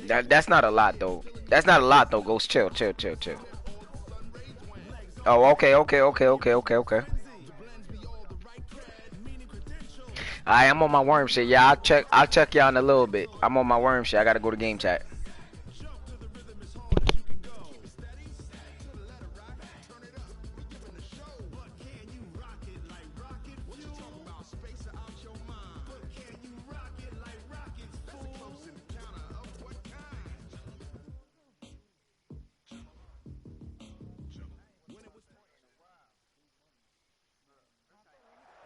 That's not a lot though. That's not a lot though. Ghost, chill, chill, chill, chill. Oh, okay, okay, okay, okay, okay, okay. I'm on my worm shit. Yeah, I'll check y'all in a little bit. I'm on my worm shit. I gotta go to game chat.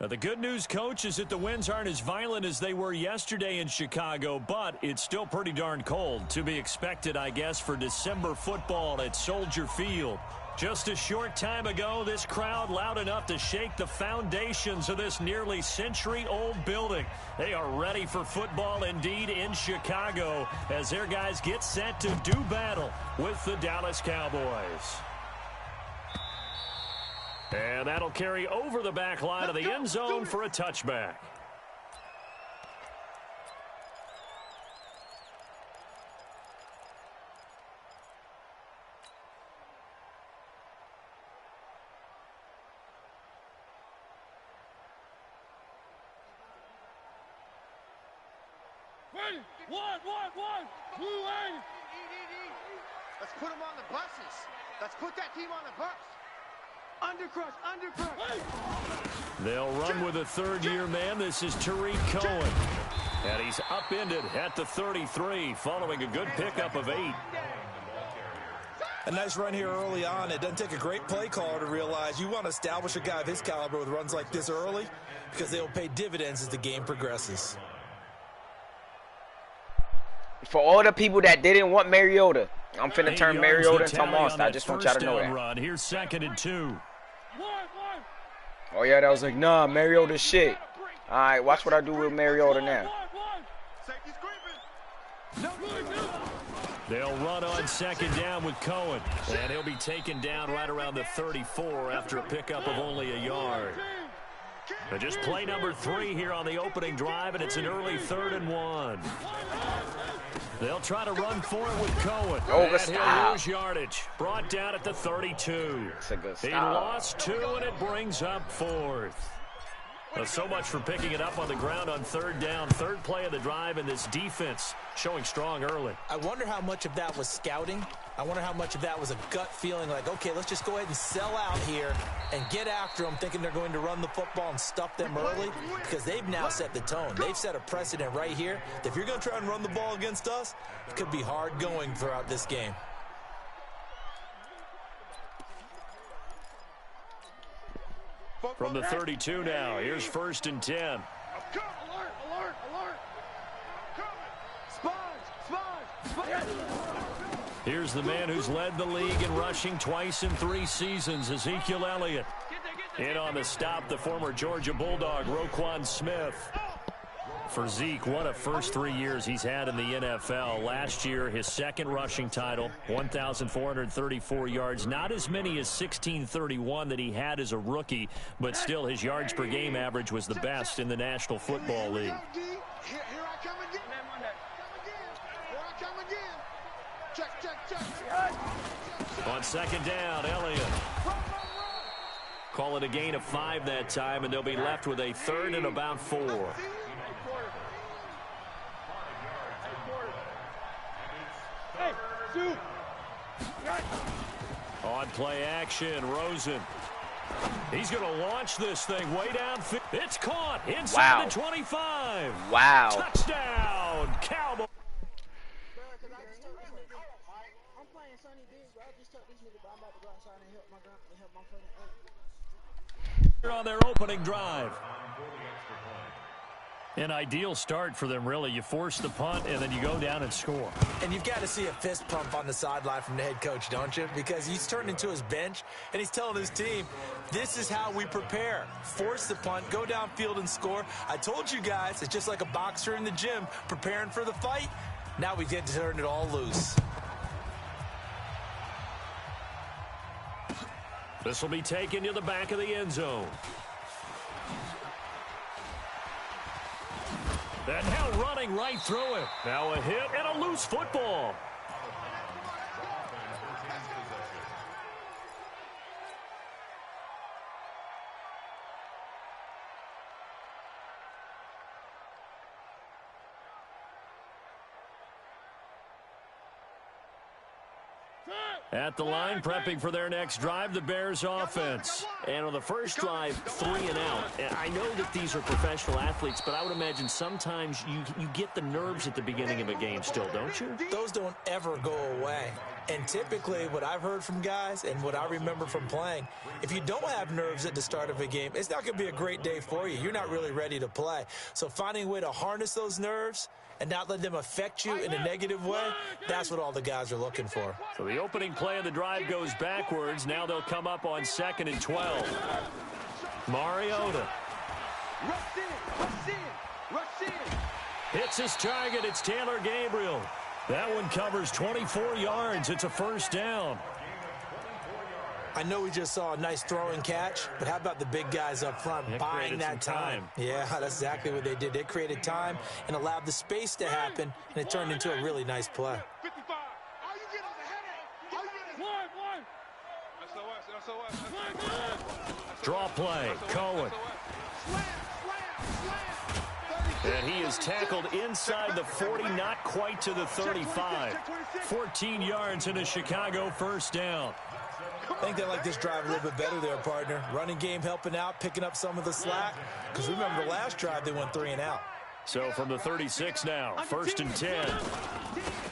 Now, the good news, Coach, is that the winds aren't as violent as they were yesterday in Chicago, but it's still pretty darn cold. To be expected, I guess, for December football at Soldier Field. Just a short time ago, this crowd loud enough to shake the foundations of this nearly century-old building. They are ready for football indeed in Chicago as their guys get set to do battle with the Dallas Cowboys. And that'll carry over the back line of the end zone for a touchback. One. Blue line. Let's put them on the buses. Let's put that team on the bus. Undercrush. They'll run with a third-year man. This is Tariq Cohen. And he's upended at the 33 following a good pickup of 8. A nice run here early on. It doesn't take a great play caller to realize you want to establish a guy of his caliber with runs like this early because they will pay dividends as the game progresses. For all the people that didn't want Mariota, I'm finna turn Mariota into a monster. I just want y'all to know that. Run. Here's 2nd and 2. Oh yeah, that was like, nah, Mariota's shit. All right, watch what I do with Mariota now. They'll run on 2nd down with Cohen, and he'll be taken down right around the 34 after a pickup of only a yard. But just play number 3 here on the opening drive, and it's an early 3rd and 1. They'll try to run for it with Cohen. Oh, and stop. he'll lose yardage. Brought down at the 32. That's a good stop. He lost 2, and it brings up 4th. Well, so much for picking it up on the ground on 3rd down. 3rd play of the drive, and this defense showing strong early. I wonder how much of that was scouting. I wonder how much of that was a gut feeling like, okay, let's just go ahead and sell out here and get after them, thinking they're going to run the football and stuff them early, because they've now set the tone. They've set a precedent right here that if you're going to try and run the ball against us, it could be hard going throughout this game. From the 32 now, here's 1st and 10. Alert. Sponge. Here's the man who's led the league in rushing twice in 3 seasons, Ezekiel Elliott. In on the stop, the former Georgia Bulldog, Roquan Smith. For Zeke, what a first 3 years he's had in the NFL. Last year, his 2nd rushing title, 1,434 yards. Not as many as 1,631 that he had as a rookie, but still his yards per game average was the best in the National Football League. Here I come again. Check. On 2nd down, Elliott. Call it a gain of 5 that time, and they'll be left with a 3rd and about 4. On play action, Rosen. He's going to launch this thing way down. It's caught inside the 25. Wow. Touchdown, Cowboys. On their opening drive. An ideal start for them, really. You force the punt, and then you go down and score. And you've got to see a fist pump on the sideline from the head coach, don't you? Because he's turned into his bench, and he's telling his team, this is how we prepare. Force the punt, go downfield and score. I told you guys, it's just like a boxer in the gym preparing for the fight. Now we get to turn it all loose. This will be taken to the back of the end zone. And now running right through it. Now a hit and a loose football. At the line, prepping for their next drive, the Bears offense. And on the first drive, 3 and out. And I know that these are professional athletes, but I would imagine sometimes you get the nerves at the beginning of a game still, don't you? Those don't ever go away. And typically what I've heard from guys and what I remember from playing, if you don't have nerves at the start of a game, it's not going to be a great day for you. You're not really ready to play. So finding a way to harness those nerves and not let them affect you in a negative way, that's what all the guys are looking for. So the opening play of the drive goes backwards. Now they'll come up on 2nd and 12. Mariota. Rush in. Hits his target. It's Taylor Gabriel. That one covers 24 yards. It's a first down. I know we just saw a nice throw and catch, but how about the big guys up front buying that time? Yeah, that's exactly what they did. They created time and allowed the space to happen, and it turned into a really nice play. 55. All you get is a headache. SOS. Draw play. Cohen. And he is tackled inside the 40, not quite to the 35. 14 yards and a Chicago first down. I think they like this drive a little bit better there, partner. Running game helping out, picking up some of the slack. Because remember, the last drive, they went 3 and out. So from the 36 now, 1st and 10.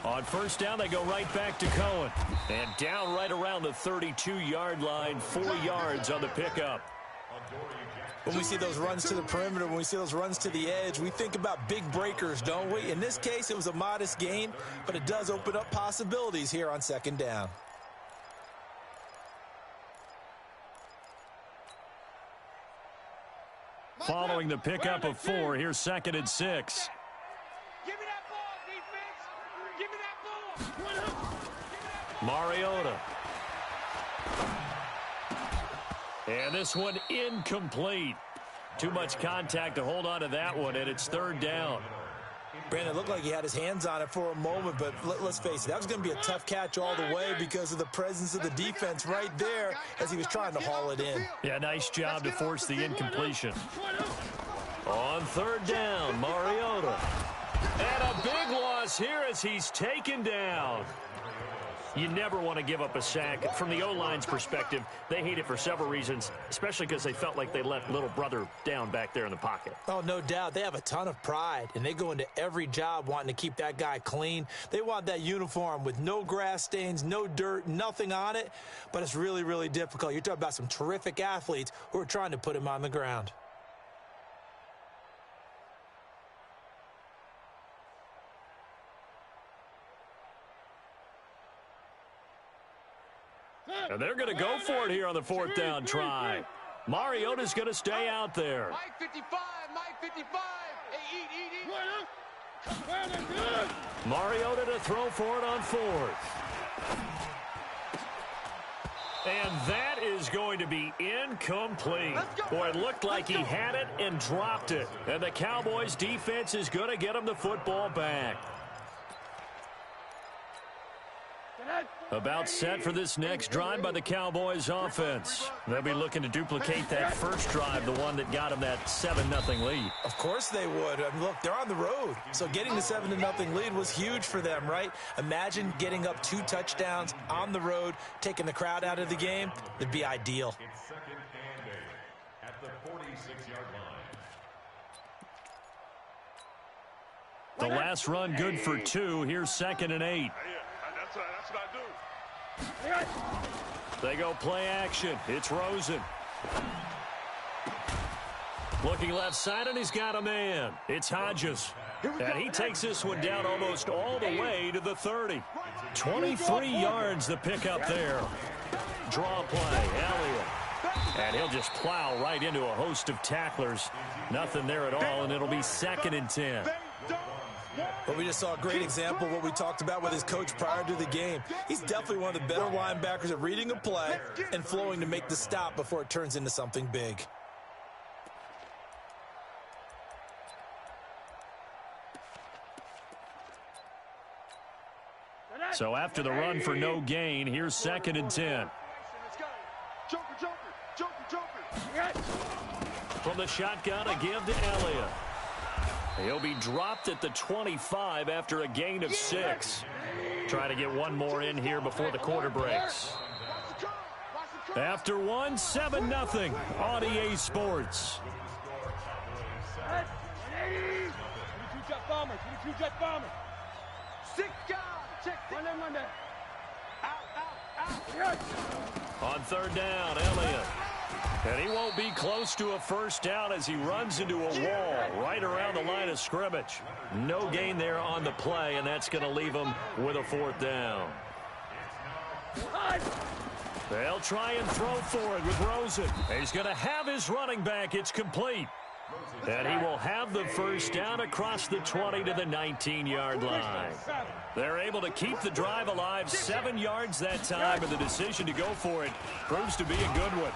On first down, they go right back to Cohen. And down right around the 32-yard line, 4 yards on the pickup. When we see those runs to the perimeter, when we see those runs to the edge, we think about big breakers, don't we? In this case, it was a modest gain, but it does open up possibilities here on 2nd down. Following the pickup of 4, here's 2nd and 6. Give me that ball, defense. Give me that ball. Mariota. And this one incomplete. Too much contact to hold on to that one, and it's 3rd down. Brandon, it looked like he had his hands on it for a moment, but let's face it, that was going to be a tough catch all the way because of the presence of the defense right there as he was trying to haul it in. Yeah, nice job to force the incompletion. On 3rd down, Mariota. And a big loss here as he's taken down. You never want to give up a sack. From the O-line's perspective, they hate it for several reasons, especially because they felt like they let little brother down back there in the pocket. Oh, no doubt. They have a ton of pride, and they go into every job wanting to keep that guy clean. They want that uniform with no grass stains, no dirt, nothing on it, but it's really, really difficult. You're talking about some terrific athletes who are trying to put him on the ground. And they're going to go for it here on the 4th down try. Mariota's going to stay out there. Mike 55, Mike 55. Hey, eat. Mariota to throw for it on 4th. And that is going to be incomplete. Boy, it looked like he had it and dropped it. And the Cowboys defense is going to get him the football back. About set for this next drive by the Cowboys offense. They'll be looking to duplicate that first drive, the one that got them that 7-0 lead. Of course they would. I mean, look, they're on the road. So getting the 7-0 lead was huge for them, right? Imagine getting up 2 touchdowns on the road, taking the crowd out of the game. It'd be ideal. It's 2nd and 8 at the 46-yard line. The last run good for 2. Here's 2nd and 8. That's what I do. They go play action. It's Rosen. Looking left side, and he's got a man. It's Hodges. And he takes this one down almost all the way to the 30. 23 yards the pickup there. Draw play, Elliott. And he'll just plow right into a host of tacklers. Nothing there at all, and it'll be 2nd and 10. But we just saw a great example of what we talked about with his coach prior to the game. He's definitely one of the better linebackers at reading a play and flowing to make the stop before it turns into something big. So after the run for no gain, here's 2nd and 10. Let's go. Joker. From the shotgun, a give to Elliott. He'll be dropped at the 25 after a gain of 6. Try to get one more in here before the quarter breaks. After one, 7-0 on EA Sports. 22 jet bomber. 6 guys. Check. Monday. Out. On 3rd down, Elliott. And he won't be close to a first down as he runs into a wall right around the line of scrimmage. No gain there on the play, and that's going to leave him with a 4th down. They'll try and throw for it with Rosen. He's going to have his running back. It's complete. And he will have the first down across the 20 to the 19-yard line. They're able to keep the drive alive, 7 yards that time, and the decision to go for it proves to be a good one.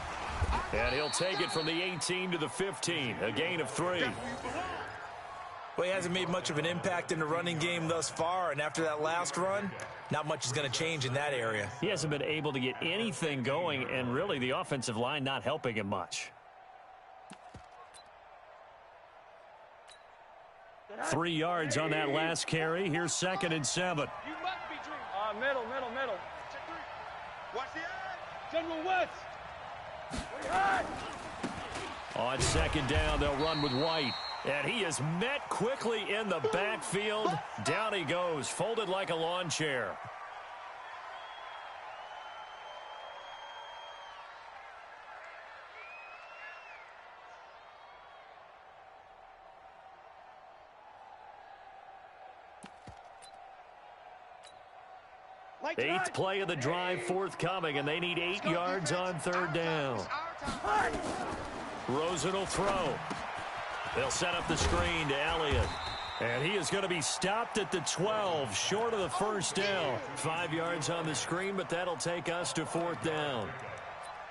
And he'll take it from the 18 to the 15, a gain of 3. Well, he hasn't made much of an impact in the running game thus far, and after that last run, not much is going to change in that area. He hasn't been able to get anything going, and really the offensive line not helping him much. 3 yards on that last carry. Here's 2nd and 7. You must be dreaming. Middle. Check 3. Watch the eye. General West. On 2nd down, they'll run with White. And he is met quickly in the backfield. Down he goes, folded like a lawn chair. Eighth play of the drive forthcoming, and they need 8 yards on 3rd down. Rosen will throw. They'll set up the screen to Elliott. And he is going to be stopped at the 12, short of the first down. 5 yards on the screen, but that'll take us to 4th down.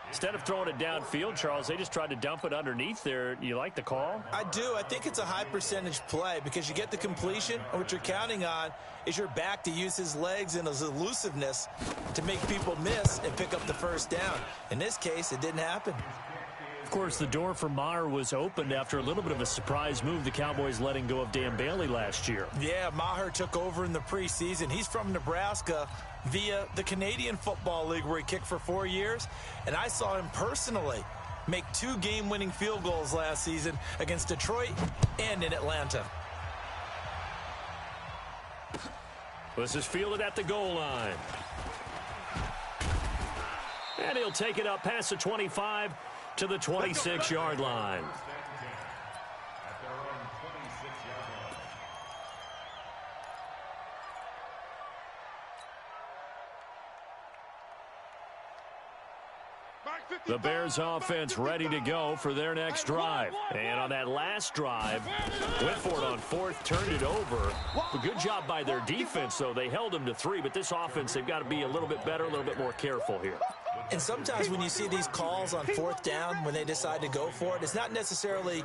Instead of throwing it downfield, Charles, they just tried to dump it underneath there. You like the call? I do. I think it's a high percentage play because you get the completion, and what you're counting on is your back to use his legs and his elusiveness to make people miss and pick up the first down. In this case, it didn't happen. Of course, the door for Maher was opened after a little bit of a surprise move, the Cowboys letting go of Dan Bailey last year. Yeah, Maher took over in the preseason. He's from Nebraska via the Canadian Football League where he kicked for 4 years. And I saw him personally make 2 game-winning field goals last season against Detroit and in Atlanta. This is fielded at the goal line. And he'll take it up past the 25 to the 26-yard line. The Bears offense ready to go for their next drive. And on that last drive, went for it on 4th, turned it over. A good job by their defense, though. They held them to 3, but this offense, they've got to be a little bit better, a little bit more careful here. And sometimes when you see these calls on 4th down, when they decide to go for it, it's not necessarily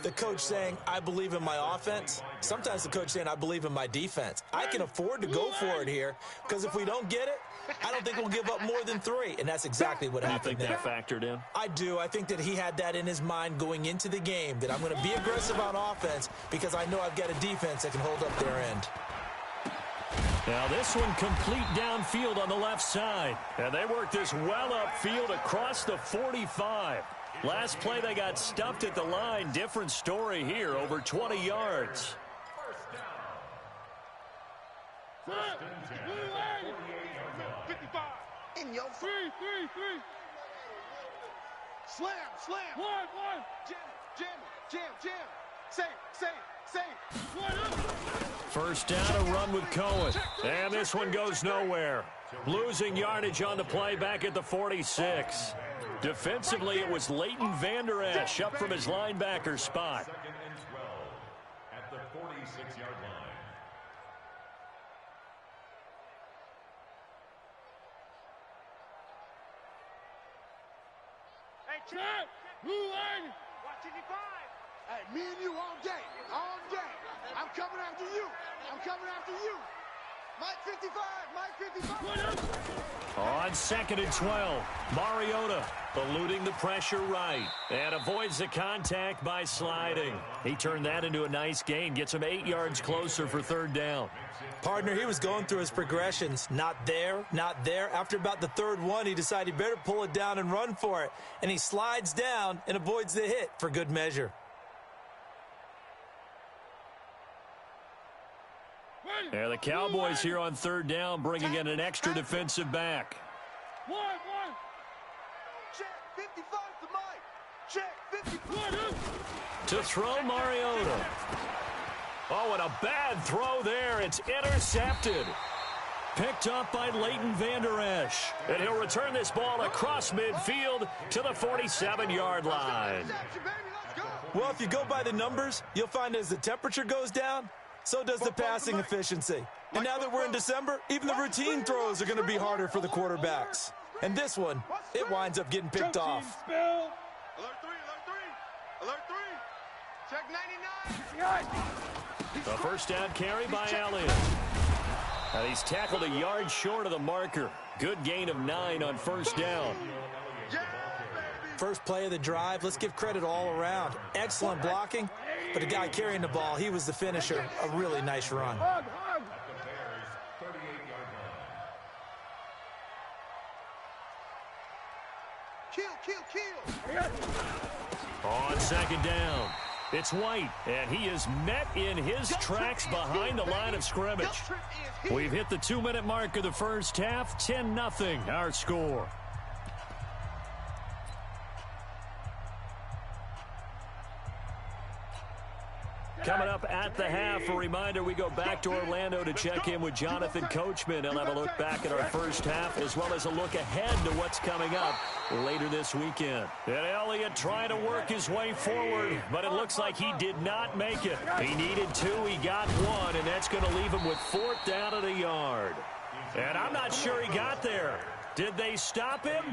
the coach saying, I believe in my offense. Sometimes the coach saying, I believe in my defense. I can afford to go for it here because if we don't get it, I don't think we'll give up more than 3, and that's exactly what happened there. You think that factored in? I do. I think that he had that in his mind going into the game, that I'm going to be aggressive on offense because I know I've got a defense that can hold up their end. Now this one complete downfield on the left side. And they work this well upfield across the 45. Last play they got stuffed at the line. Different story here, over 20 yards. First and 10. 55. In your 3. Slam. One. Jam. Save. First down, a run with Cohen. And this one goes nowhere. Losing yardage on the play back at the 46. Defensively, it was Leighton Vander Esch up from his linebacker spot. 2nd and 12 at the 46-yard line. Hey, Trent. Blue line. Watch 55. Hey, me and you all day. I'm coming after you. Mike 55, Mike 55. On 2nd and 12, Mariota eluding the pressure right and avoids the contact by sliding. He turned that into a nice gain, gets him 8 yards closer for 3rd down. Partner, he was going through his progressions. Not there, not there. After about the 3rd one, he decided he better pull it down and run for it. And he slides down and avoids the hit for good measure. And the Cowboys here on 3rd down, bringing in an extra defensive back. One. Check 55 to Mike. Check 55. To throw Mariota. Oh, and a bad throw there. It's intercepted. Picked up by Leighton Vander Esch. And he'll return this ball across midfield to the 47-yard line. Well, if you go by the numbers, you'll find as the temperature goes down, so does the passing efficiency. And now that we're in December, even the routine throws are going to be harder for the quarterbacks. And this one, it winds up getting picked off. Alert 3. Check 99. A first down carry by Elliott. And he's tackled a yard short of the marker. Good gain of 9 on 1st down. First play of the drive, let's give credit all around. Excellent blocking, but the guy carrying the ball, he was the finisher. A really nice run. Kill. On 2nd down, it's White, and he is met in his tracks behind the line of scrimmage. We've hit the 2-minute mark of the first half, 10-0 our score. Coming up at the half, a reminder, we go back to Orlando to check in with Jonathan Coachman. He'll have a look back at our first half as well as a look ahead to what's coming up later this weekend. And Elliott trying to work his way forward, but it looks like he did not make it. He needed 2, he got 1, and that's going to leave him with 4th down at a yard. And I'm not sure he got there. Did they stop him?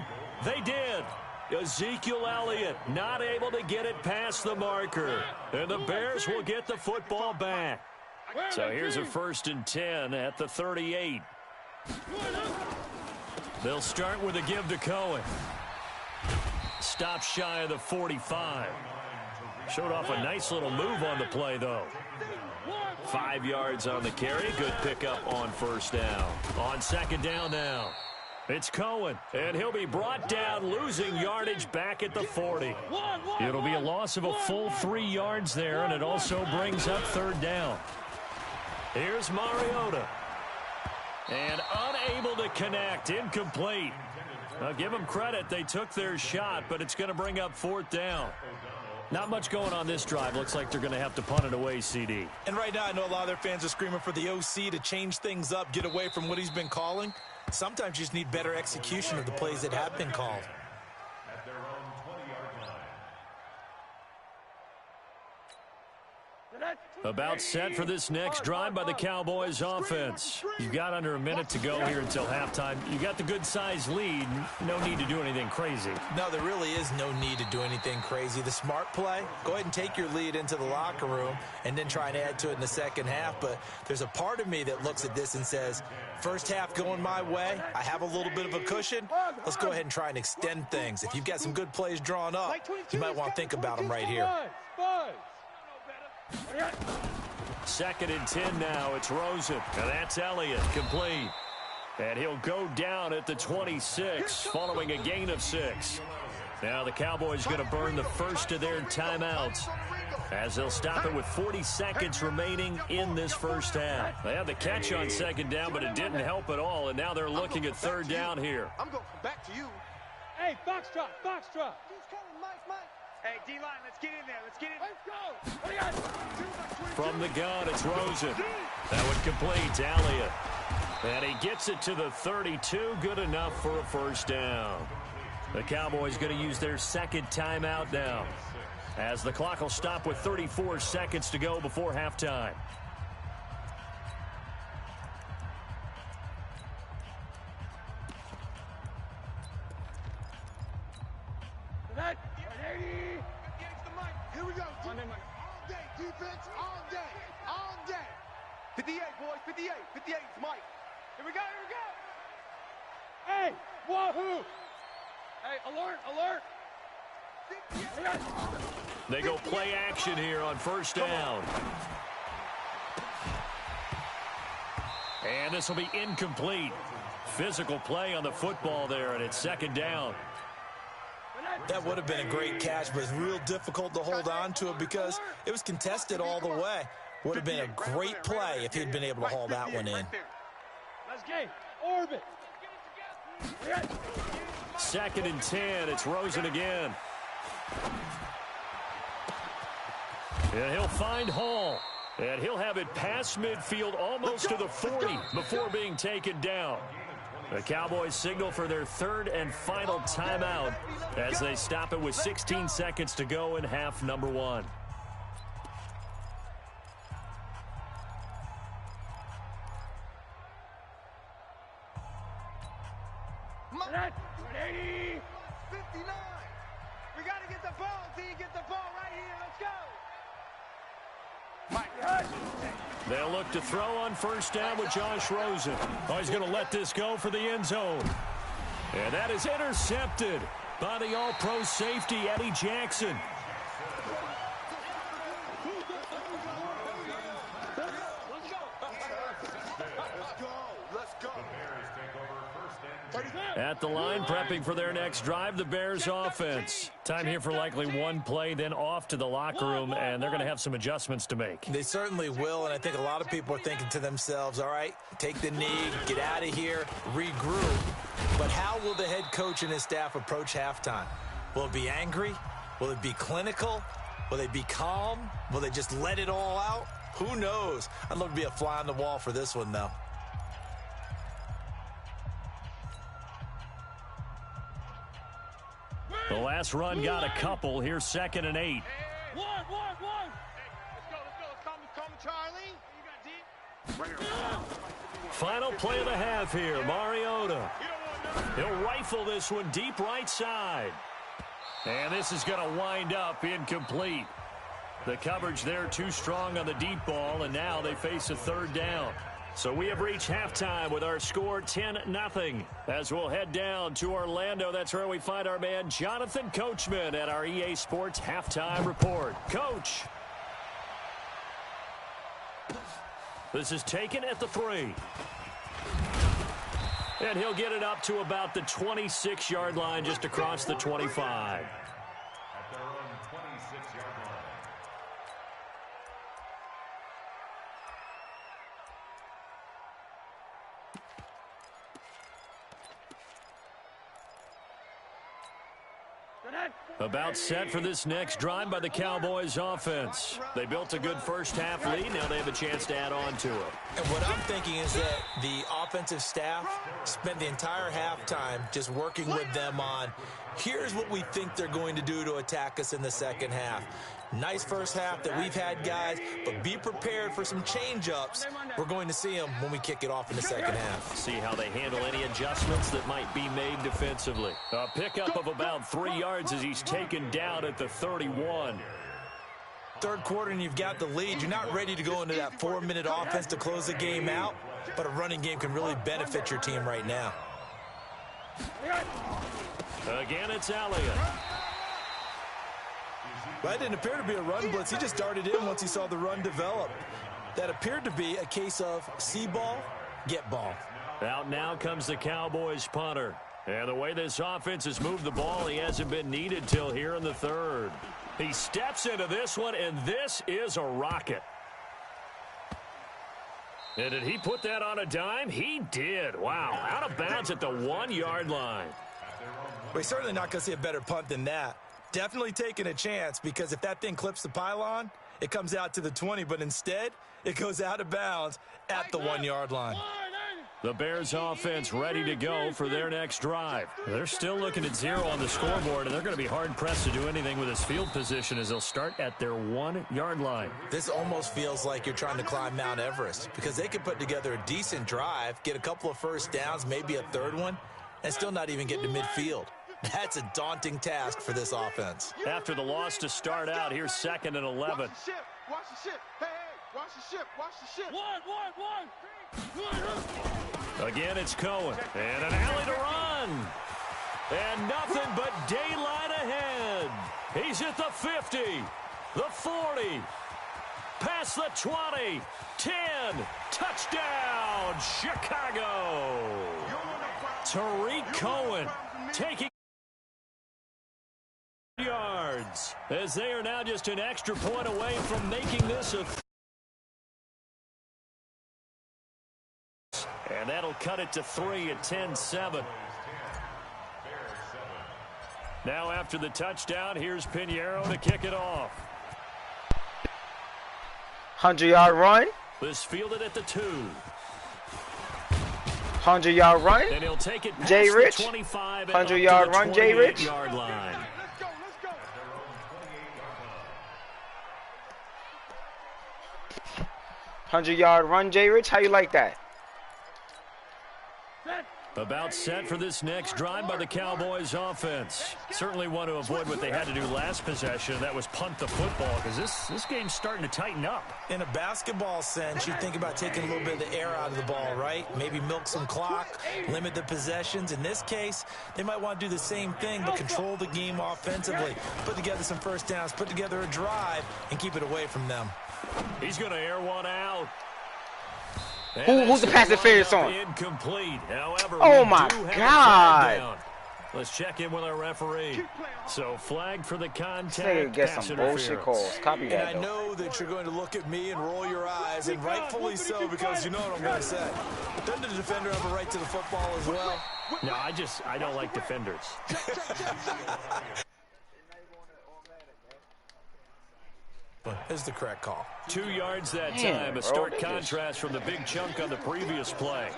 They did. Ezekiel Elliott not able to get it past the marker. And the Bears will get the football back. So here's a 1st and 10 at the 38. They'll start with a give to Cohen. Stop shy of the 45. Showed off a nice little move on the play, though. 5 yards on the carry. Good pickup on 1st down. On 2nd down now. It's Cohen, and he'll be brought down, losing yardage back at the 40. It'll be a loss of a full 3 yards there, and it also brings up 3rd down. Here's Mariota. And unable to connect, incomplete. Now, give them credit, they took their shot, but it's going to bring up 4th down. Not much going on this drive. Looks like they're going to have to punt it away, CD. And right now, I know a lot of their fans are screaming for the OC to change things up, get away from what he's been calling. Sometimes you just need better execution of the plays that have been called. At their own 20-yard line. About set for this next drive by the Cowboys offense. You've got under a minute to go here until halftime. You got the good-sized lead. No need to do anything crazy. No, there really is no need to do anything crazy. The smart play, go ahead and take your lead into the locker room and then try and add to it in the second half. But there's a part of me that looks at this and says, first half going my way, I have a little bit of a cushion. Let's go ahead and try and extend things. If you've got some good plays drawn up, you might want to think about them right here. 2nd and 10 now. It's Rosen. And that's Elliott. Complete. And he'll go down at the 26 following a gain of 6. Now the Cowboys going to burn the first of their timeouts as they'll stop it with 40 seconds remaining in this first half. They had the catch on 2nd down, but it didn't help at all. And now they're looking at 3rd down here. I'm going back to you. Hey, Foxtrot. Hey, D-line, let's get in there. Let's get in. Let's go. From the gun, it's Rosen. That would complete to Elliott. And he gets it to the 32. Good enough for a first down. The Cowboys going to use their 2nd timeout now, as the clock will stop with 34 seconds to go before halftime. Here we go. All day, defense, all day. 58, boys, 58. 58 is Mike. Here we go, here we go. Hey, wahoo. Hey, alert, alert. They go play action here on first down. And this will be incomplete. Physical play on the football there, and it's second down. That would have been a great catch, but it's real difficult to hold on to it because it was contested all the way. Would have been a great play if he'd been able to haul that one in. Let's get orbit. Second and 10. It's Rosen again. And he'll find Hall. And he'll have it past midfield almost to the 40 before being taken down. The Cowboys signal for their third and final timeout as they stop it with 16 seconds to go in half number one. Ready? 59. We got to get the ball, D. Get the ball right here. Let's go. They'll look to throw on first down with Josh Rosen. Oh, he's going to let this go for the end zone. And that is intercepted by the all-pro safety, Eddie Jackson. Let's go. At the line, prepping for their next drive, the Bears offense. Time here for likely one play, then off to the locker room, and they're going to have some adjustments to make. They certainly will, and I think a lot of people are thinking to themselves, all right, take the knee, get out of here, regroup. But how will the head coach and his staff approach halftime? Will it be angry? Will it be clinical? Will they be calm? Will they just let it all out? Who knows? I'd love to be a fly on the wall for this one, though. The last run got a couple. Here's 2nd and 8. One. Let's go. Call me Charlie. You got deep. Final play of the half here, Mariota. He'll rifle this one deep right side. And this is going to wind up incomplete. The coverage there too strong on the deep ball, and now they face a third down. So we have reached halftime with our score 10-0. As we'll head down to Orlando, that's where we find our man Jonathan Coachman at our EA Sports Halftime Report. Coach. This is taken at the 3. And he'll get it up to about the 26-yard line, just across the 25. At their own 26-yard line. About set for this next drive by the Cowboys offense. They built a good first half lead. Now they have a chance to add on to it. And what I'm thinking is that the offensive staff spent the entire halftime just working with them on, here's what we think they're going to do to attack us in the second half. Nice first half that we've had, guys, but be prepared for some change-ups. We're going to see them when we kick it off in the second half. See how they handle any adjustments that might be made defensively. A pickup of about 3 yards as he's taken down at the 31. Third quarter and you've got the lead. You're not ready to go into that 4-minute offense to close the game out, but a running game can really benefit your team right now. Again, it's Elliott. That didn't appear to be a run blitz. He just darted in once he saw the run develop. That appeared to be a case of see ball, get ball. Out now comes the Cowboys punter. And the way this offense has moved the ball, he hasn't been needed till here in the third. He steps into this one, and this is a rocket. And did he put that on a dime? He did. Wow, out of bounds at the 1-yard line. We're certainly not going to see a better punt than that. Definitely taking a chance, because if that thing clips the pylon, it comes out to the 20, but instead it goes out of bounds at the 1-yard line. The Bears offense ready to go for their next drive. They're still looking at 0 on the scoreboard, and they're going to be hard-pressed to do anything with his field position as they'll start at their 1-yard line. This almost feels like you're trying to climb Mount Everest, because they could put together a decent drive, get a couple of first downs, maybe a third one, and still not even get to midfield. That's a daunting task for this offense. After the loss to start out, here's 2nd and 11. Watch the ship. Hey, Watch the ship. Watch the ship. One. Again, it's Cohen. And an alley to run. And nothing but daylight ahead. He's at the 50, the 40, past the 20, 10, touchdown, Chicago. Tariq Cohen taking yards as they are now just an extra point away from making this a and that'll cut it to 3 at 10-7. Now after the touchdown, here's Pinheiro to kick it off. 100-yard run. This fielded at the 2. 100-yard run. And he'll take it past Jay Rich. the 25 and 100-yard up to the run, Jay Rich. 28-yard line. Let's go. 100-yard run, Jay Rich. How you like that? About set for this next drive by the Cowboys offense. Certainly want to avoid what they had to do last possession. That was punt the football because this game's starting to tighten up. In a basketball sense, you think about taking a little bit of the air out of the ball, right? Maybe milk some clock, limit the possessions. In this case, they might want to do the same thing, but control the game offensively. Put together some first downs, put together a drive, and keep it away from them. He's going to air one out. Who's the pass interference on? Incomplete. However, oh my God! Let's check in with our referee. So flag for the contact. This nigga get some bullshit calls. Copy that. And I know that you're going to look at me and roll your eyes, and rightfully so, because you know what I'm going to say. Doesn't the defender have a right to the football as well? No, I don't like defenders. Is the correct call. 2 yards that time. A stark contrast from the big chunk on the previous play.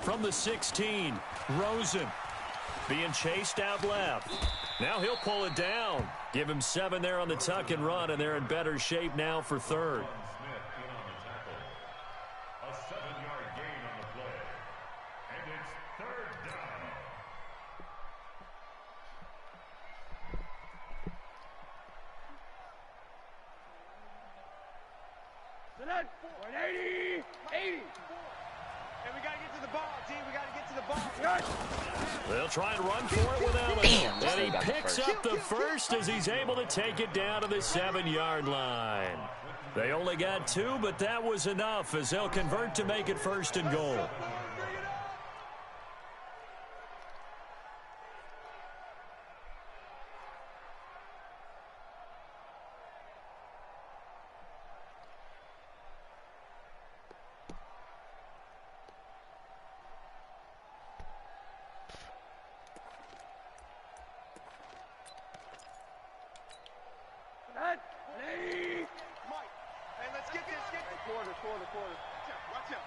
From the 16, Rosen being chased out left. Now he'll pull it down. Give him 7 there on the tuck and run, and they're in better shape now for third. A 7-yard gain on the play. And it's third down. Tonight, 80. And we got to get to the ball, team. We got to get to the ball. They'll try and run for it with Allen. Damn, and he picks up the first as he's able to take it down to the 7-yard line. They only got 2, but that was enough as they'll convert to make it 1st and goal.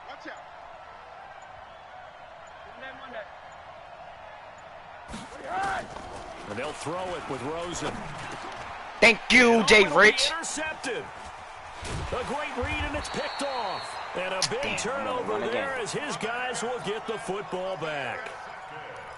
Watch out. And they'll throw it with Rosen. Thank you, Jay Rich. Intercepted. A great read, and it's picked off. And a big turnover there as his guys will get the football back.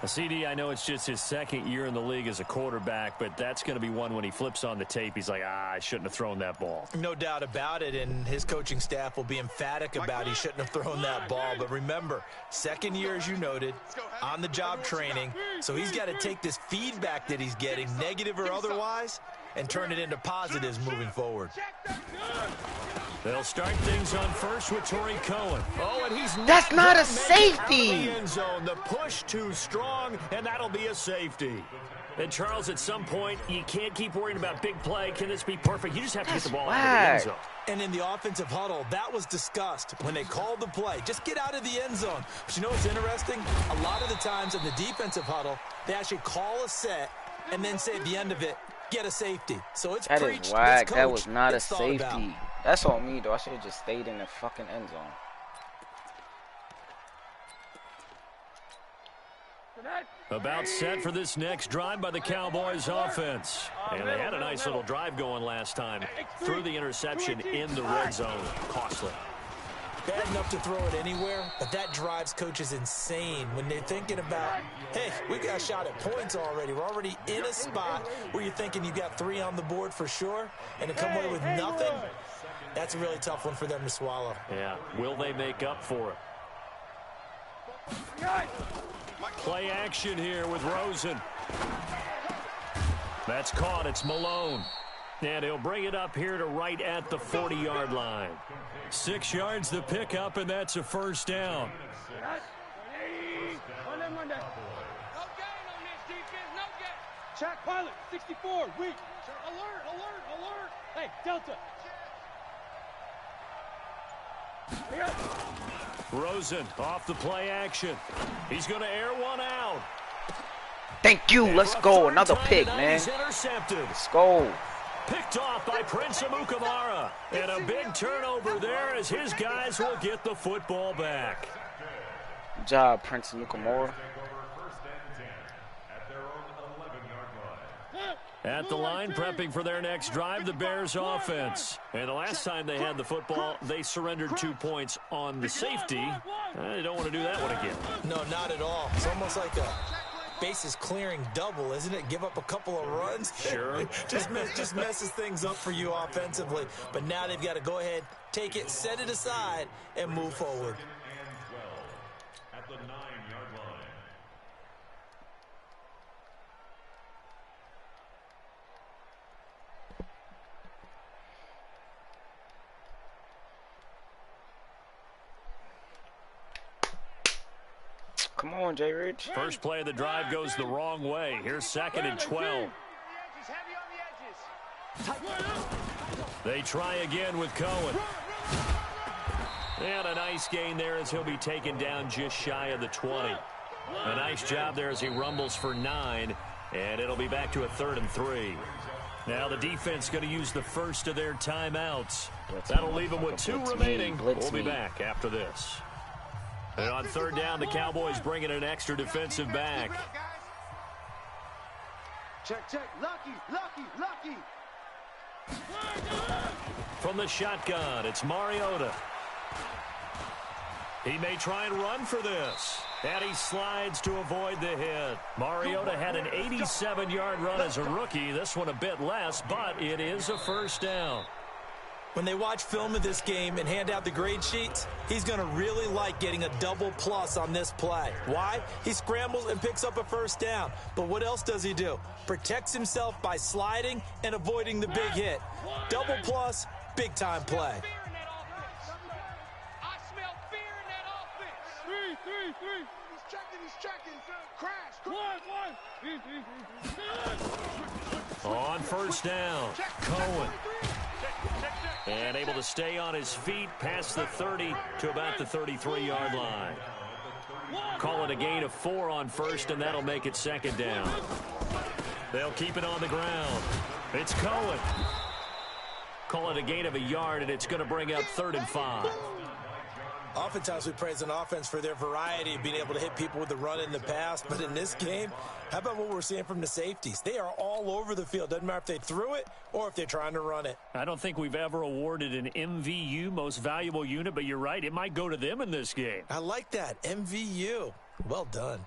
CD, I know it's just his 2nd year in the league as a quarterback, but that's going to be one when he flips on the tape. He's like, I shouldn't have thrown that ball. No doubt about it, and his coaching staff will be emphatic about he shouldn't have thrown that ball. But remember, 2nd year, as you noted, on-the-job training, so he's got to take this feedback that he's getting, negative or otherwise, and turn it into positives moving forward. They'll start things on first with Tariq Cohen. Oh, and he's That's not a safety. The end zone. The push too strong, and that'll be a safety. And Charles, at some point, you can't keep worrying about big play. Can this be perfect? You just have to get the ball out of the end zone. And in the offensive huddle, that was discussed when they called the play. Just get out of the end zone. But you know what's interesting? A lot of the times in the defensive huddle, they actually call a set and then say at the end of it, get a safety. So it's that preached, is whack. it's coached, That was not a thought about. safety. That's on me, though. I should have just stayed in the fucking end zone. About set for this next drive by the Cowboys offense. And they had a nice little drive going last time. Threw the interception in the red zone. Costly. bad enough to throw it anywhere, but that drives coaches insane when they're thinking about, hey, we got a shot at points already. We're already in a spot where you're thinking you got 3 on the board for sure, and to come away with nothing, that's a really tough one for them to swallow. Yeah, will they make up for it? Play action here with Rosen. That's caught. It's Malone. And he'll bring it up here to right at the 40-yard line. 6 yards the pickup, and that's a first down. No gain on this defense, no gain. Check, pilot, 64, weak. Alert, alert, alert. Hey, Delta. Rosen off the play action. He's going to air one out. Thank you. Let's go. Another pick, man. Intercepted. Let's go. Picked off by Prince Amukamara. And a big turnover there as his guys will get the football back. Good job, Prince Amukamara. At the line, prepping for their next drive, the Bears offense. And the last time they had the football, they surrendered 2 points on the safety. They don't want to do that one again. No, not at all. It's almost like a bases clearing double, isn't it? Give up a couple of runs. Sure. just messes things up for you offensively. But now they've got to go ahead, take it, set it aside, and move forward. At the 9-yard line. Come on, Jay Rich. First play of the drive goes the wrong way. Here's 2nd and 12. They try again with Cohen. And a nice gain there as he'll be taken down just shy of the 20. A nice job there as he rumbles for 9. And it'll be back to a 3rd and 3. Now the defense going to use the first of their timeouts. That'll leave them with 2 remaining. We'll be back after this. And on 3rd down, the Cowboys bring in an extra defensive back. Check, check. Lucky, lucky, lucky. From the shotgun, it's Mariota. He may try and run for this. And he slides to avoid the hit. Mariota had an 87-yard run as a rookie. This one a bit less, but it is a first down. When they watch film of this game and hand out the grade sheets, he's going to really like getting a double plus on this play. Why? He scrambles and picks up a first down. But what else does he do? Protects himself by sliding and avoiding the big hit. Double plus, big-time play. I smell fear in that offense. Three. He's checking. Crash. One. On first down, Cohen. And able to stay on his feet past the 30 to about the 33-yard line. Call it a gain of 4 on first, and that'll make it 2nd down. They'll keep it on the ground. It's Cohen. Call it a gain of a yard, and it's going to bring up 3rd and 5. Oftentimes we praise an offense for their variety of being able to hit people with the run in the past. But in this game, how about what we're seeing from the safeties? They are all over the field. Doesn't matter if they threw it or if they're trying to run it. I don't think we've ever awarded an MVU, most valuable unit, but you're right. It might go to them in this game. I like that. MVU. Well done.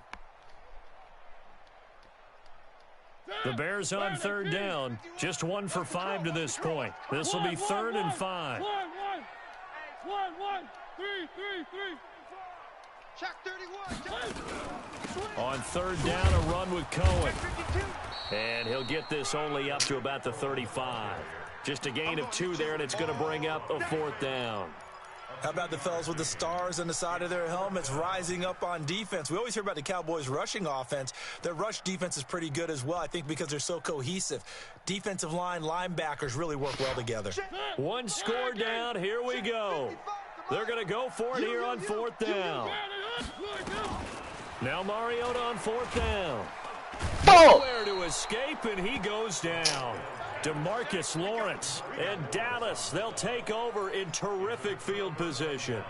The Bears on 3rd down. Just 1 for 5 to this point. This will be 3rd and 5. One. Three. Check 31. On 3rd down, a run with Cohen. And he'll get this only up to about the 35. Just a gain of 2 there, and it's going to bring up a 4th down. How about the fellas with the stars on the side of their helmets rising up on defense? We always hear about the Cowboys' rushing offense. Their rush defense is pretty good as well, I think, because they're so cohesive. Defensive line, linebackers really work well together. 1 score down. Here we go. They're going to go for it here on 4th down. Now Mariota on 4th down. Nowhere to escape, and he goes down. DeMarcus Lawrence and Dallas, they'll take over in terrific field position.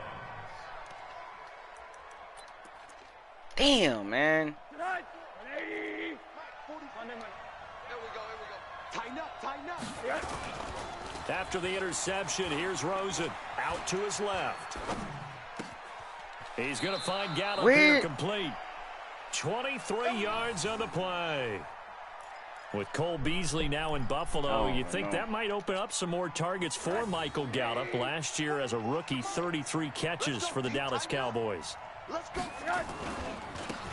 Damn, man. Tighten up, tighten up. After the interception, here's Rosen out to his left. He's going to find Gallup here complete. 23 yards on the play. With Cole Beasley now in Buffalo, you think that might open up some more targets for Michael Gallup. Last year as a rookie, 33 catches for the Dallas Cowboys. Let's go.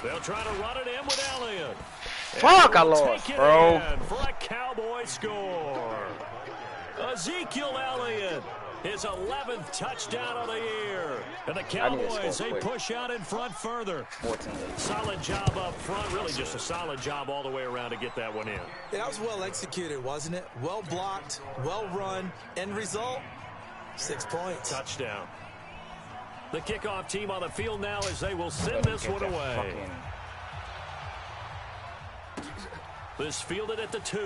They'll try to run it in with Elliott. Fuck, I lost, bro. For a Cowboy score. Ezekiel Elliott, his 11th touchdown of the year. And the Cowboys, they push out in front further. 14. Solid job up front. Really just a solid job all the way around to get that one in. Yeah, that was well executed, wasn't it? Well blocked, well run. End result, 6 points. Touchdown. The kickoff team on the field now as they will send this one away. This fielded at the 2.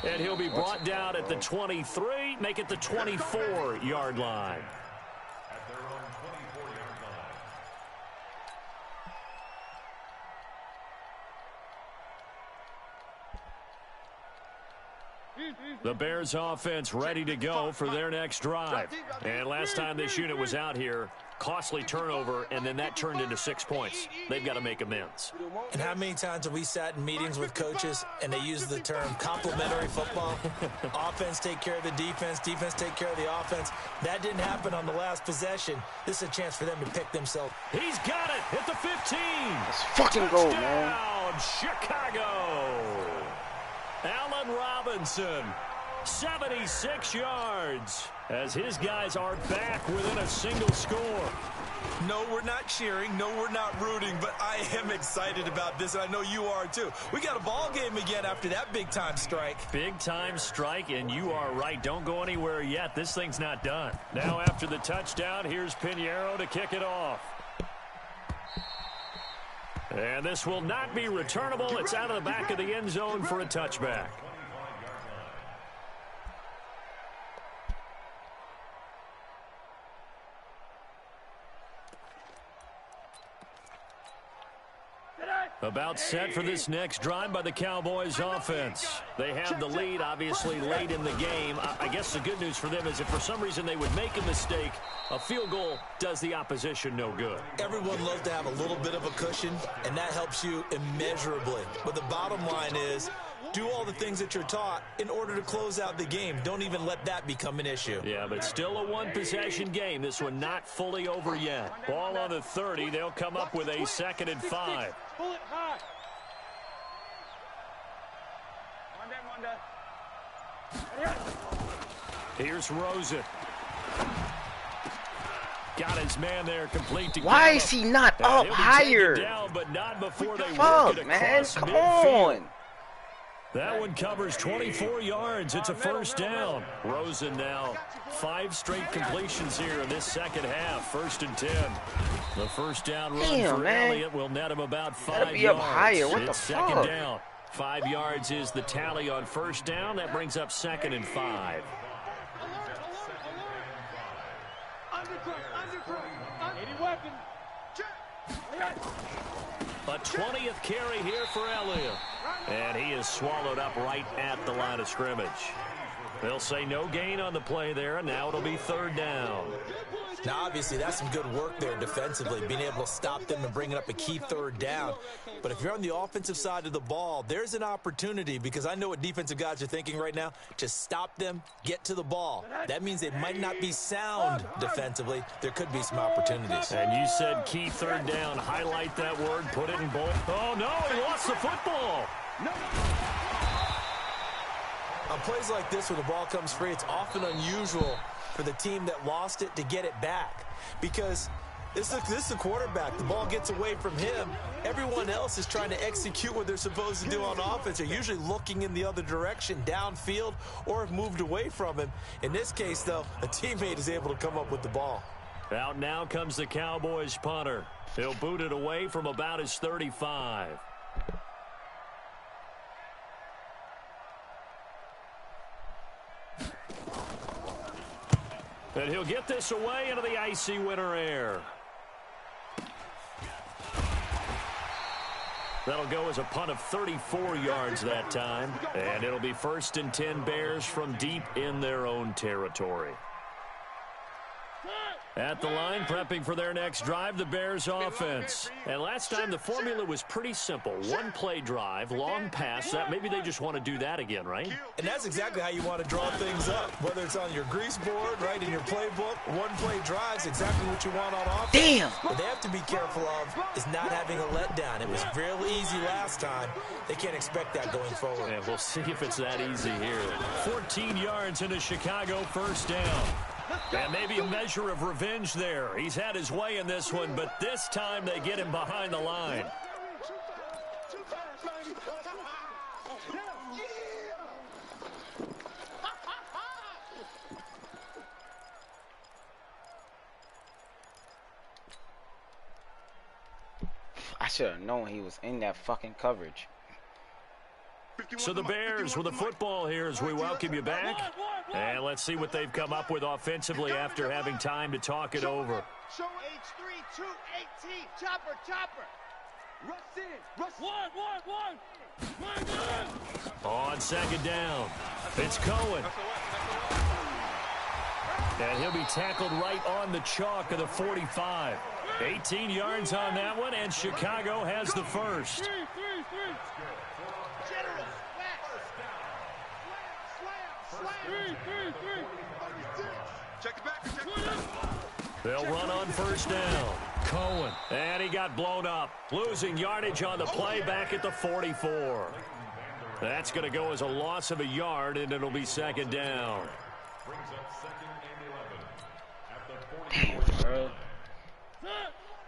And he'll be brought down at the 23, make it the 24-yard line. At their own 24-yard line. The Bears offense ready to go for their next drive. And last time this unit was out here, costly turnover, and then that turned into 6 points. They've got to make amends. And how many times have we sat in meetings with coaches and they use the term complementary football? Offense take care of the defense, defense take care of the offense. That didn't happen on the last possession. This is a chance for them to pick themselves. He's got it at the 15. Let's fucking go, man. Touchdown, Chicago. Allen Robinson, 76 yards, as his guys are back within a single score. No, we're not cheering. No, we're not rooting, but I am excited about this, and I know you are too. We got a ball game again after that big-time strike. Big-time strike, and you are right. Don't go anywhere yet. This thing's not done. Now after the touchdown, here's Pinheiro to kick it off. And this will not be returnable. It's out of the back of the end zone for a touchback. About set for this next drive by the Cowboys offense. They have the lead, obviously, late in the game. I guess the good news for them is if for some reason they would make a mistake, a field goal does the opposition no good. Everyone loves to have a little bit of a cushion, and that helps you immeasurably. But the bottom line is, do all the things that you're taught in order to close out the game. Don't even let that become an issue. Yeah, but still a one-possession game. This one not fully over yet. Ball on the 30. They'll come up with a 2nd and 5. Pull it high. Here's Rosen. Got his man there complete to Why Gallup. is he not He'll up be higher? taken down, but not before they work Fuck, it man. across Come midfield. on. That one covers 24 yards. It's a first down. Rosen now 5 straight completions here in this second half. 1st and 10. The first down run Damn, for man. Elliott will net him about 5 Gotta be yards. up higher. What the It's second fuck? down. 5 yards is the tally on first down. That brings up 2nd and 5. Any weapon. A 20th carry here for Elliott. And he is swallowed up right at the line of scrimmage. They'll say no gain on the play there, and now it'll be 3rd down. Now, obviously, that's some good work there defensively, being able to stop them and bringing up a key 3rd down. But if you're on the offensive side of the ball, there's an opportunity, because I know what defensive guys are thinking right now, to stop them, get to the ball. That means they might not be sound defensively. There could be some opportunities. And you said key 3rd down. Highlight that word, put it in bold. Oh, no, he lost the football. On plays like this where the ball comes free, it's often unusual for the team that lost it to get it back, because this is the quarterback. The ball gets away from him. Everyone else is trying to execute what they're supposed to do on offense. They're usually looking in the other direction, downfield, or have moved away from him. In this case, though, a teammate is able to come up with the ball. Out now comes the Cowboys punter. He'll boot it away from about his 35. And he'll get this away into the icy winter air. That'll go as a punt of 34 yards that time. And it'll be 1st and 10 Bears from deep in their own territory. At the line, prepping for their next drive, the Bears offense. And last time, the formula was pretty simple. One play drive, long pass. That maybe they just want to do that again, right? And that's exactly how you want to draw things up. Whether it's on your grease board, right, in your playbook, one play drive's exactly what you want on offense. Damn! What they have to be careful of is not having a letdown. It was real easy last time. They can't expect that going forward. And we'll see if it's that easy here. 14 yards into Chicago, 1st down. And maybe a measure of revenge there. He's had his way in this one, but this time they get him behind the line. I should have known he was in that fucking coverage. So the Bears with the football here as we welcome you back. And let's see what they've come up with offensively after having time to talk it over. Show H3, 2, 18. Chopper, chopper. Rush in. Rush. One. On 2nd down, it's Cohen. And he'll be tackled right on the chalk of the 45. 18 yards on that one, and Chicago has the first. General, slam. Check it back. They'll run on 1st down. Cohen. And he got blown up. Losing yardage on the play back at the 44. That's going to go as a loss of a yard, and it'll be 2nd down. Brings up 2nd and 11 at the 40. Bro.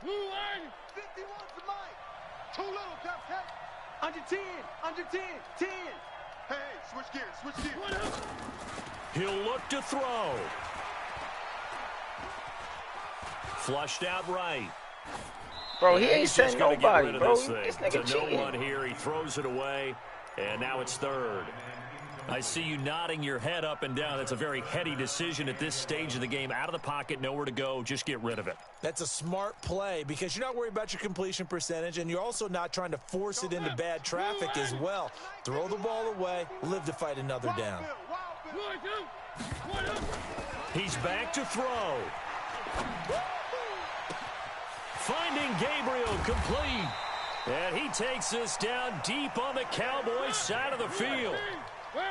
51's the mic. Too little, Duck. Under 10. 10. Hey, switch gears. He'll look to throw. Flushed out right. Bro, he ain't He's just sent gonna get nobody, rid of bro. this thing. This nigga To no cheating. one here. He throws it away, and now it's 3rd. I see you nodding your head up and down. That's a very heady decision at this stage of the game. Out of the pocket, nowhere to go. Just get rid of it. That's a smart play because you're not worried about your completion percentage, and you're also not trying to force it into bad traffic as well. Throw the ball away, live to fight another down. He's back to throw. Finding Gabriel complete. And he takes this down deep on the Cowboys' side of the field.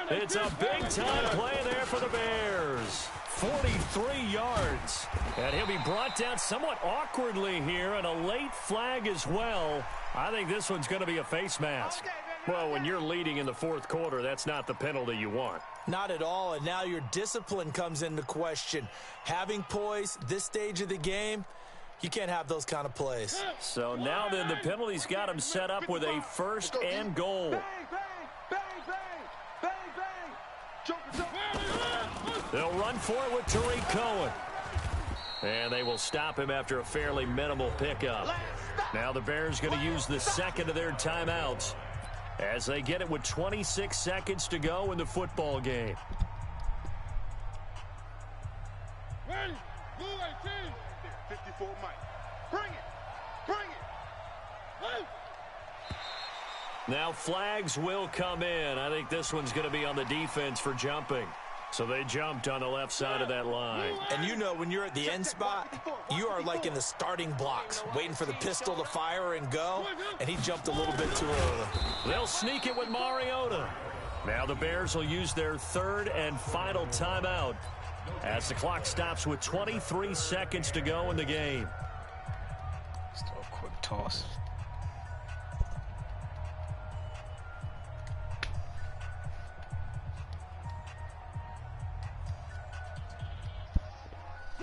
It's a big-time play there for the Bears. 43 yards. And he'll be brought down somewhat awkwardly here, and a late flag as well. I think this one's going to be a face mask. Well, when you're leading in the 4th quarter, that's not the penalty you want. Not at all, and now your discipline comes into question. Having poise this stage of the game, you can't have those kind of plays. So now then the penalty's got him set up with a 1st and goal. Bang. They'll run for it with Tariq Cohen. And they will stop him after a fairly minimal pickup. Now the Bears going to use the 2nd of their timeouts as they get it with 26 seconds to go in the football game. Ready? Blue 18. 54 Mike. Bring it. Move. Now flags will come in. I think this one's going to be on the defense for jumping. So they jumped on the left side of that line. And you know when you're at the end spot, you are like in the starting blocks, waiting for the pistol to fire and go, and he jumped a little bit too early. They'll sneak it with Mariota. Now the Bears will use their 3rd and final timeout as the clock stops with 23 seconds to go in the game. Still a quick toss.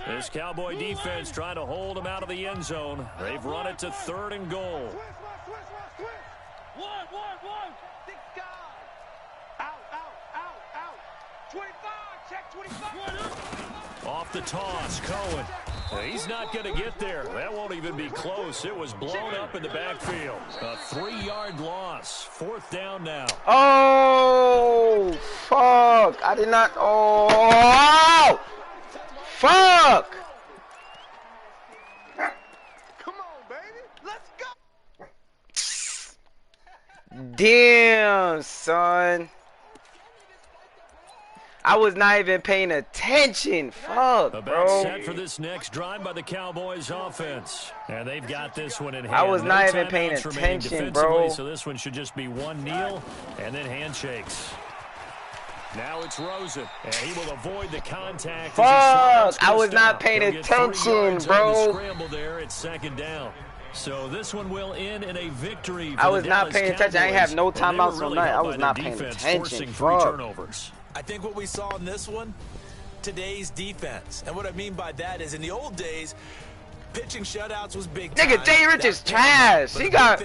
This Cowboy defense trying to hold him out of the end zone. They've run it to 3rd and goal. One. 6 guys. Out. 25. Check 25. Off the toss, Cohen. He's not going to get there. That won't even be close. It was blown up in the backfield. A 3-yard loss. 4th down now. Oh, fuck. I did not. Oh, fuck. Come on, baby. Let's go. Damn, son. I was not even paying attention. Fuck, About bro. set for this next drive by the Cowboys offense. And they've got this one in hand. I was not even timeouts paying remaining attention, defensively, bro. So this one should just be one kneel and then handshakes. Now it's Rosen, and he will avoid the contact. Fuck, I was not paying He'll get 3 attention, yards on the bro. scramble there at second down. So this one will end in a victory for I was the not Dallas paying attention. I ain't have no Cowboys, and they timeouts were all really night. I helped was by not their paying defense, attention. forcing 3 Fuck. turnovers. I think what we saw in this one, today's defense. And what I mean by that is in the old days, pitching shutouts was big time. Nigga, Jay Rich is trash. He got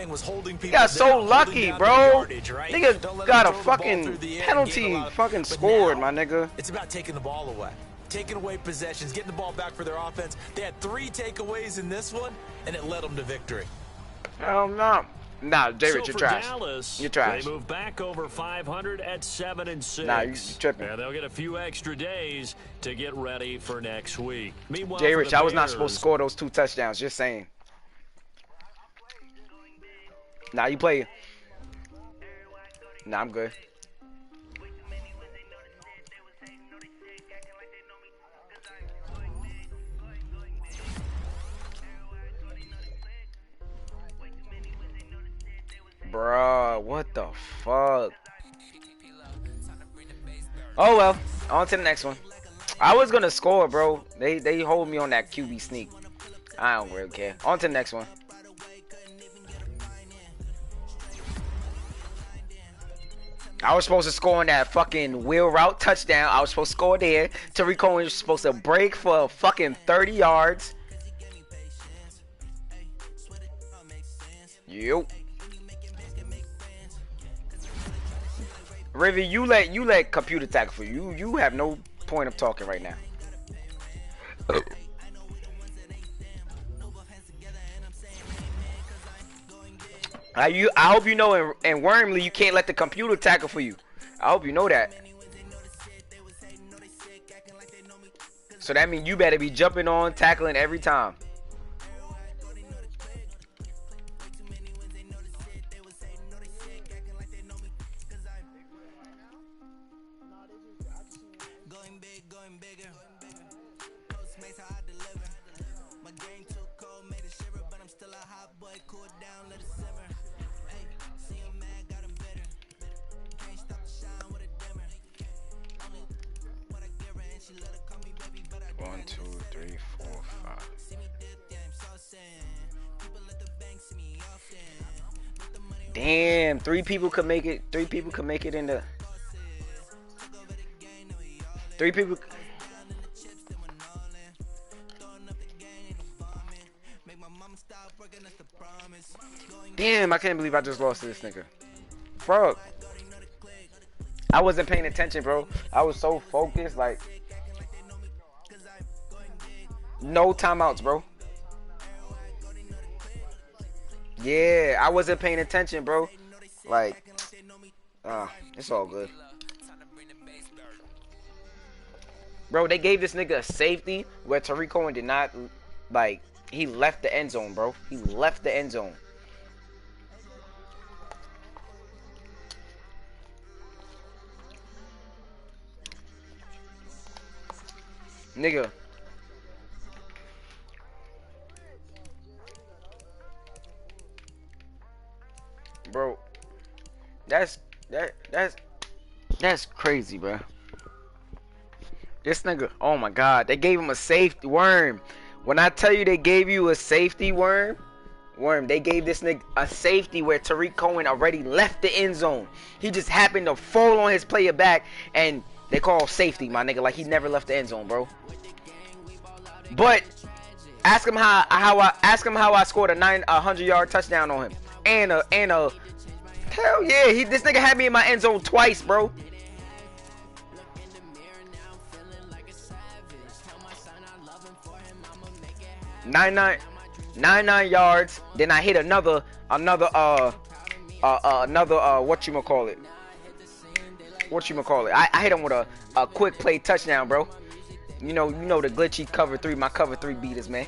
so lucky, bro. Nigga got a fucking penalty fucking scored, my nigga. It's about taking the ball away. Taking away possessions, getting the ball back for their offense. They had 3 takeaways in this one, and it led them to victory. Hell no. Nah, Jay Rich, you're trash. Dallas, You're trash. They move back over 500 at 7-6. Nah, you tripping. Yeah, they'll get a few extra days to get ready for next week. Meanwhile, Jay for Rich, the I was not Bears, supposed to score those 2 touchdowns. Just saying. Nah, you play. Nah, I'm good. Bruh, what the fuck? Oh well, on to the next one. I was gonna score, bro. They hold me on that QB sneak. I don't really care. On to the next one. I was supposed to score on that fucking wheel route touchdown. I was supposed to score there. Tariq Cohen was supposed to break for fucking 30 yards. Yup. Rivy, you let computer tackle for you. You have no point of talking right now. I hope you know in Wormley you can't let the computer tackle for you. I hope you know that. So that means you better be jumping on, tackling every time. One, two, three, four, five. Damn, 3 people could make it. 3 people could make it in the. 3 people. Damn, I can't believe I just lost to this nigga. Fuck. I wasn't paying attention, bro. I was so focused, like. No timeouts, bro. Yeah, I wasn't paying attention, bro. Like, it's all good. Bro, they gave this nigga a safety where Tariq Cohen did not, like, he left the end zone, bro. He left the end zone. Nigga. Bro, that's crazy, bro. This nigga, oh my god, they gave him a safety worm. When I tell you they gave you a safety worm, they gave this nigga a safety where Tariq Cohen already left the end zone. He just happened to fall on his player back, and they call safety, my nigga, like he never left the end zone, bro. But ask him how I scored a 100-yard touchdown on him. And a hell yeah, this nigga had me in my end zone twice, bro. 99 yards. Then I hit another whatchamacallit. I hit him with a quick play touchdown, bro. You know the glitchy cover 3, my cover 3 beaters, man.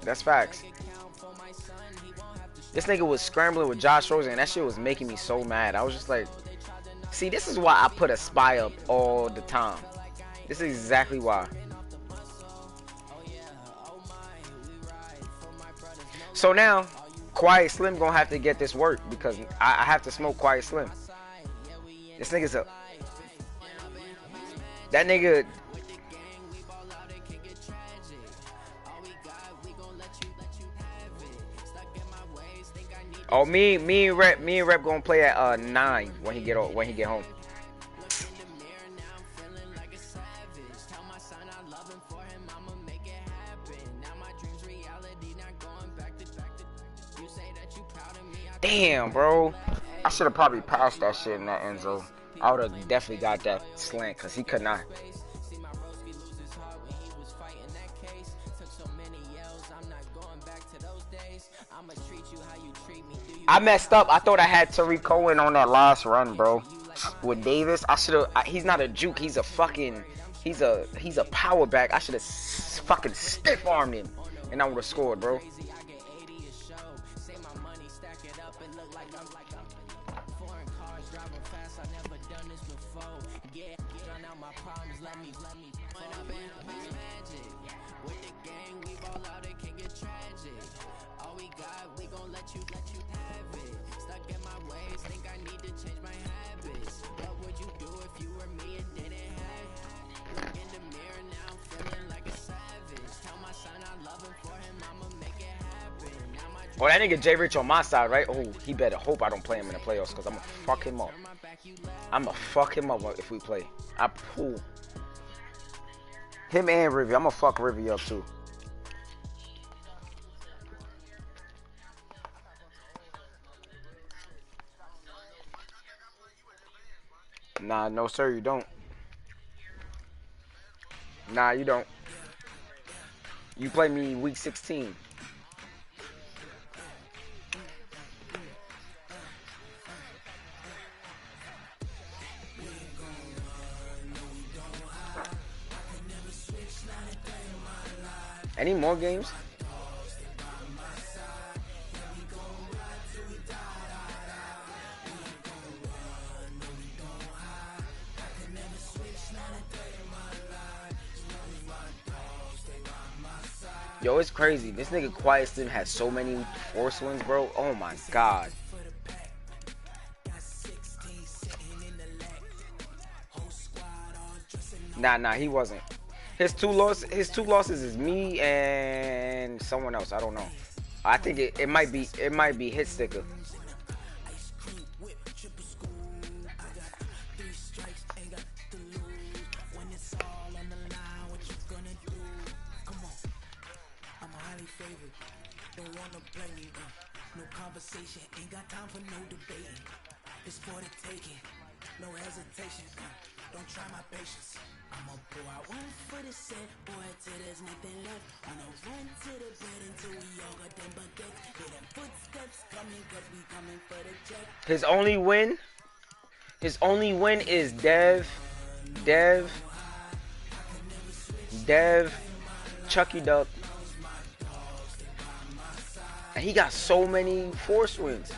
That's facts. This nigga was scrambling with Josh Rosen, and that shit was making me so mad. I was just like, see, this is why I put a spy up all the time. This is exactly why. So now, Quiet Slim gonna have to get this work because I have to smoke Quiet Slim. This nigga's a... That nigga... Oh, me and Rep gonna play at 9 when he get home. Damn, bro. I should have probably passed that shit in that end zone. I would have definitely got that slant because he could not. I messed up. I thought I had Tariq Cohen on that last run, bro. With Davis, I should have. He's not a juke. He's a fucking. He's a power back. I should have fucking stiff armed him, and I would have scored, bro. Oh, that nigga Jay Rich on my side, right? Oh, he better hope I don't play him in the playoffs because I'm going to fuck him up. I'm going to fuck him up if we play. I pull. Him and Rivy. I'm going to fuck Rivy up too. Nah, no sir, you don't. Nah, you don't. You play me week 16. Any more games? Yo, it's crazy. This nigga Quiet Slim has so many force wins, bro. Oh my god. Nah, he wasn't. His two losses is me and someone else. I don't know. I think it might be Hit Sticker. No conversation, ain't got time for no debating. It's for the taking, no hesitation. Don't try my patience. I'ma pour out one for the set, boy, till there's nothing left. I'ma run to the bed until we all got them baguettes. Hear them footsteps coming, cause we coming for the jet. His only win is Dev, Chucky Duck. And he got so many force wins.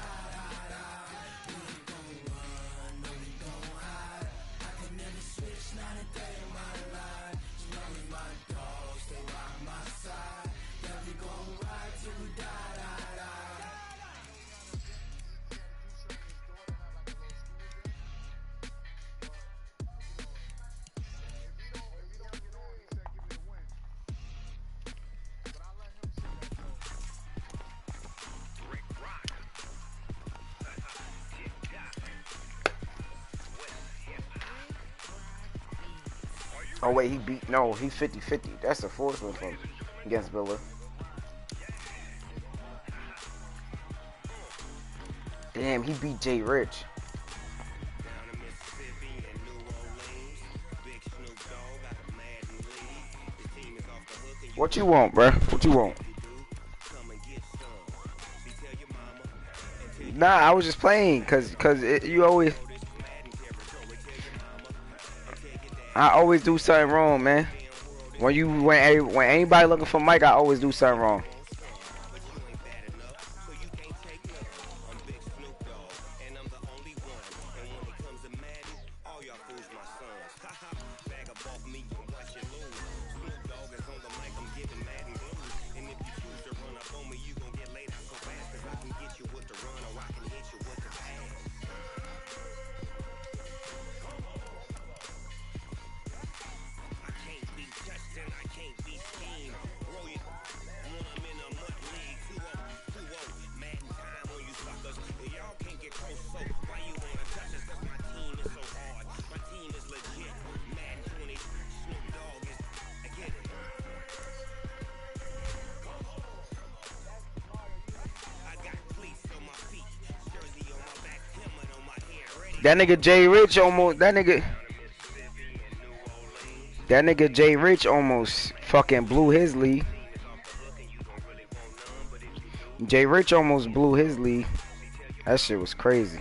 Oh wait, he 50-50. That's a force win from against Villa. Damn, he beat Jay Rich. What you want, bruh? What you want? Nah, I was just playing, cause you always. I always do something wrong, man. When anybody looking for Mike, I always do something wrong. That nigga Jay Rich almost. That nigga Jay Rich almost fucking blew his lead. Jay Rich almost blew his lead. That shit was crazy.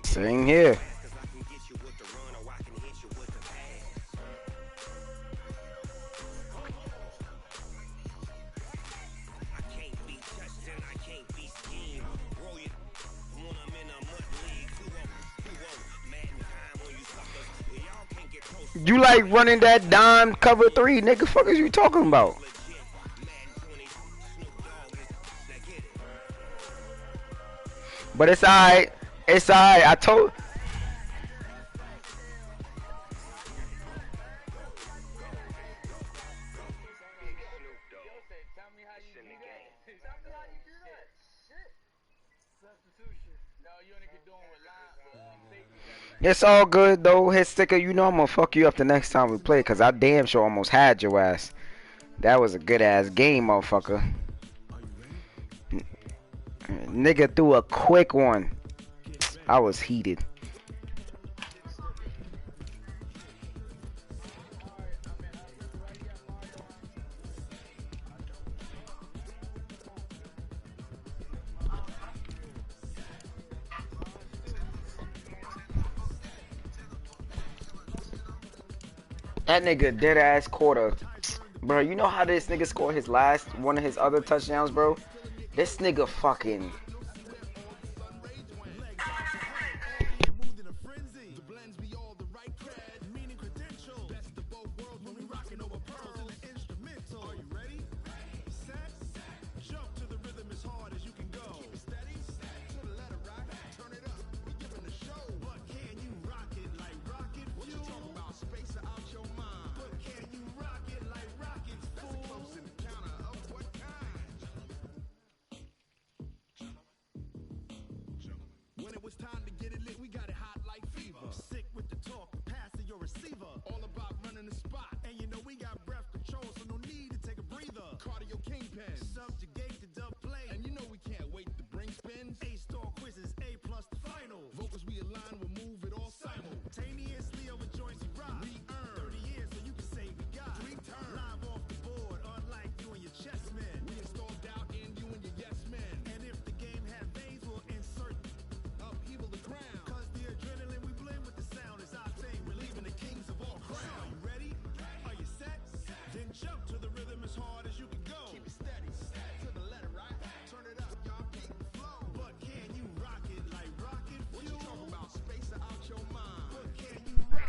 Sing here. You like running that dime cover three, nigga? Fuck is you talking about? But it's alright. It's alright. I told. It's all good though, hit sticker. You know I'm gonna fuck you up the next time we play, cause I damn sure almost had your ass. That was a good ass game, motherfucker. Nigga threw a quick one. I was heated. That nigga dead ass quarter. Bro, you know how this nigga scored his last one of his other touchdowns, bro? This nigga fucking.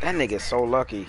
That nigga's so lucky.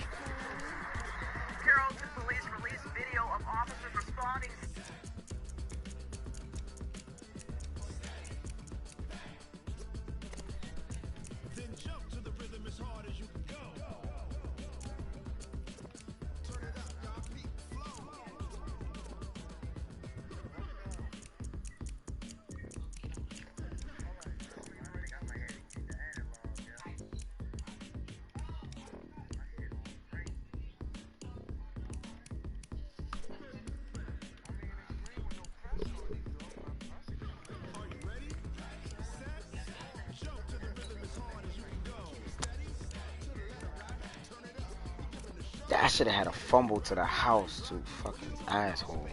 I should have had a fumble to the house, too. Fucking asshole.